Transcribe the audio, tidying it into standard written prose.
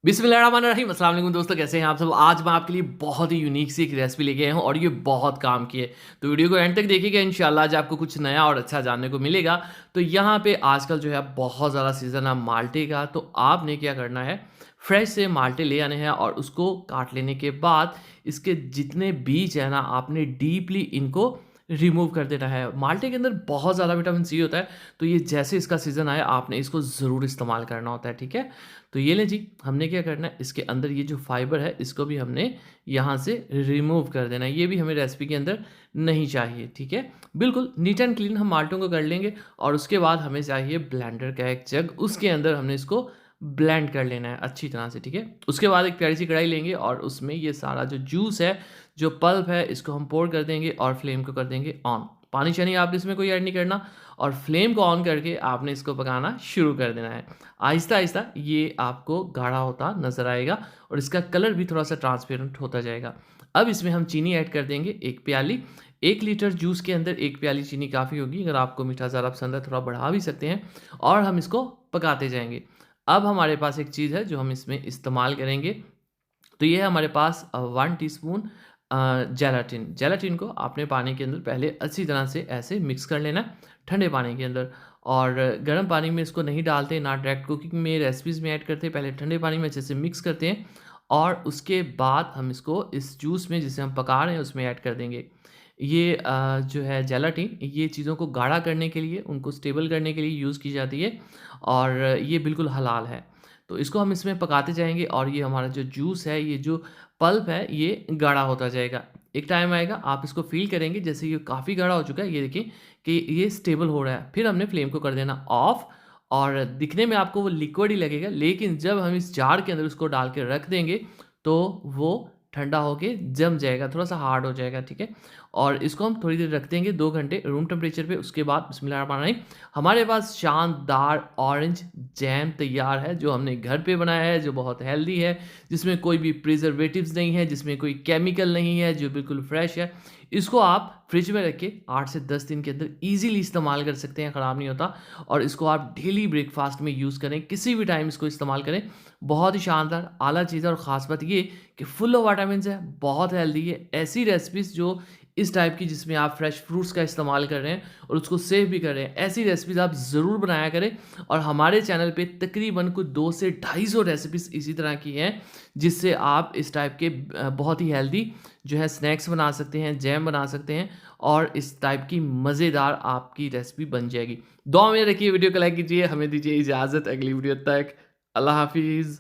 बिस्मिल्लाहिर्रहमानिर्रहीम। अस्सलाम वालेकुम दोस्तों, कैसे हैं आप सब। आज मैं आपके लिए बहुत ही यूनिक सी एक रेसिपी लेके आया हूँ और ये बहुत काम की है। तो वीडियो को एंड तक देखिएगा, इंशाल्लाह आज आपको कुछ नया और अच्छा जानने को मिलेगा। तो यहाँ पे आजकल जो है बहुत ज़्यादा सीज़न है माल्टे का। तो आपने क्या करना है, फ्रेश से माल्टे ले आने हैं और उसको काट लेने के बाद इसके जितने बीज है ना, आपने डीपली इनको रिमूव कर देना है। माल्टे के अंदर बहुत ज़्यादा विटामिन सी होता है। तो ये जैसे इसका सीज़न आए आपने इसको ज़रूर इस्तेमाल करना होता है, ठीक है। तो ये लें जी, हमने क्या करना है, इसके अंदर ये जो फाइबर है इसको भी हमने यहाँ से रिमूव कर देना है। ये भी हमें रेसिपी के अंदर नहीं चाहिए, ठीक है। बिल्कुल नीट एंड क्लीन हम माल्टों को कर लेंगे और उसके बाद हमें चाहिए ब्लेंडर का एक जग, उसके अंदर हमने इसको ब्लेंड कर लेना है अच्छी तरह से, ठीक है। उसके बाद एक प्यारी सी कढ़ाई लेंगे और उसमें ये सारा जो जूस है, जो पल्प है, इसको हम पोर कर देंगे और फ्लेम को कर देंगे ऑन। पानी शानी आपने इसमें कोई ऐड नहीं करना और फ्लेम को ऑन करके आपने इसको पकाना शुरू कर देना है। आहिस्ता-आहिस्ता ये आपको गाढ़ा होता नज़र आएगा और इसका कलर भी थोड़ा-सा ट्रांसपेरेंट होता जाएगा। अब इसमें हम चीनी ऐड कर देंगे 1 प्याली। 1 लीटर जूस के अंदर 1 प्याली चीनी काफ़ी होगी। अगर आपको मीठा ज़्यादा पसंद है, थोड़ा बढ़ा भी सकते हैं और हम इसको पकाते जाएँगे। अब हमारे पास एक चीज़ है जो हम इसमें इस्तेमाल करेंगे। तो ये है हमारे पास 1 टीस्पून जेलाटिन। जेलाटिन को आपने पानी के अंदर पहले अच्छी तरह से ऐसे मिक्स कर लेना है, ठंडे पानी के अंदर। और गर्म पानी में इसको नहीं डालते, ना डायरेक्ट कुकिंग में, रेसिपीज़ में ऐड करते हैं। पहले ठंडे पानी में अच्छे से मिक्स करते हैं और उसके बाद हम इसको इस जूस में जिसे हम पका रहे हैं उसमें ऐड कर देंगे। ये जो है जेलाटिन, ये चीज़ों को गाढ़ा करने के लिए, उनको स्टेबल करने के लिए यूज़ की जाती है और ये बिल्कुल हलाल है। तो इसको हम इसमें पकाते जाएँगे और ये हमारा जो जूस है, ये जो पल्प है, ये गाढ़ा होता जाएगा। एक टाइम आएगा आप इसको फ़ील करेंगे जैसे ये काफ़ी गाढ़ा हो चुका है, ये देखिए कि ये स्टेबल हो रहा है। फिर हमने फ्लेम को कर देना ऑफ और दिखने में आपको वो लिक्विड ही लगेगा, लेकिन जब हम इस जार के अंदर उसको डाल के रख देंगे, तो वो ठंडा होके जम जाएगा, थोड़ा-सा हार्ड हो जाएगा, ठीक है? और इसको हम थोड़ी देर रख देंगे 2 घंटे रूम टेम्परेचर पे। उसके बाद बिस्मिल्लाहिर्रहमानिर्रहीम, हमारे पास शानदार ऑरेंज जैम तैयार है, जो हमने घर पे बनाया है, जो बहुत हेल्दी है, जिसमें कोई भी प्रिजर्वेटिव्स नहीं है, जिसमें कोई केमिकल नहीं है, जो बिल्कुल फ्रेश है। इसको आप फ्रिज में रख के 8 से 10 दिन के अंदर ईज़िली इस्तेमाल कर सकते हैं, ख़राब नहीं होता। और इसको आप डेली ब्रेकफ़ास्ट में यूज़ करें, किसी भी टाइम इसको इस्तेमाल करें। बहुत ही शानदार आला चीज़ है और ख़ास बात ये कि फुल ऑफ विटामिन्स है, बहुत हेल्दी है। ऐसी रेसिपीज़ जो इस टाइप की जिसमें आप फ्रेश फ्रूट्स का इस्तेमाल कर रहे हैं और उसको सेव भी कर रहे हैं, ऐसी रेसिपीज़ आप ज़रूर बनाया करें। और हमारे चैनल पे तकरीबन कुछ 2 से 250 रेसिपीज़ इसी तरह की हैं, जिससे आप इस टाइप के बहुत ही हेल्दी जो है स्नैक्स बना सकते हैं, जैम बना सकते हैं और इस टाइप की मज़ेदार आपकी रेसिपी बन जाएगी। दुआ में रखिए, वीडियो को लाइक कीजिए, हमें दीजिए इजाज़त अगली वीडियो तक। अल्लाह हाफ़िज़।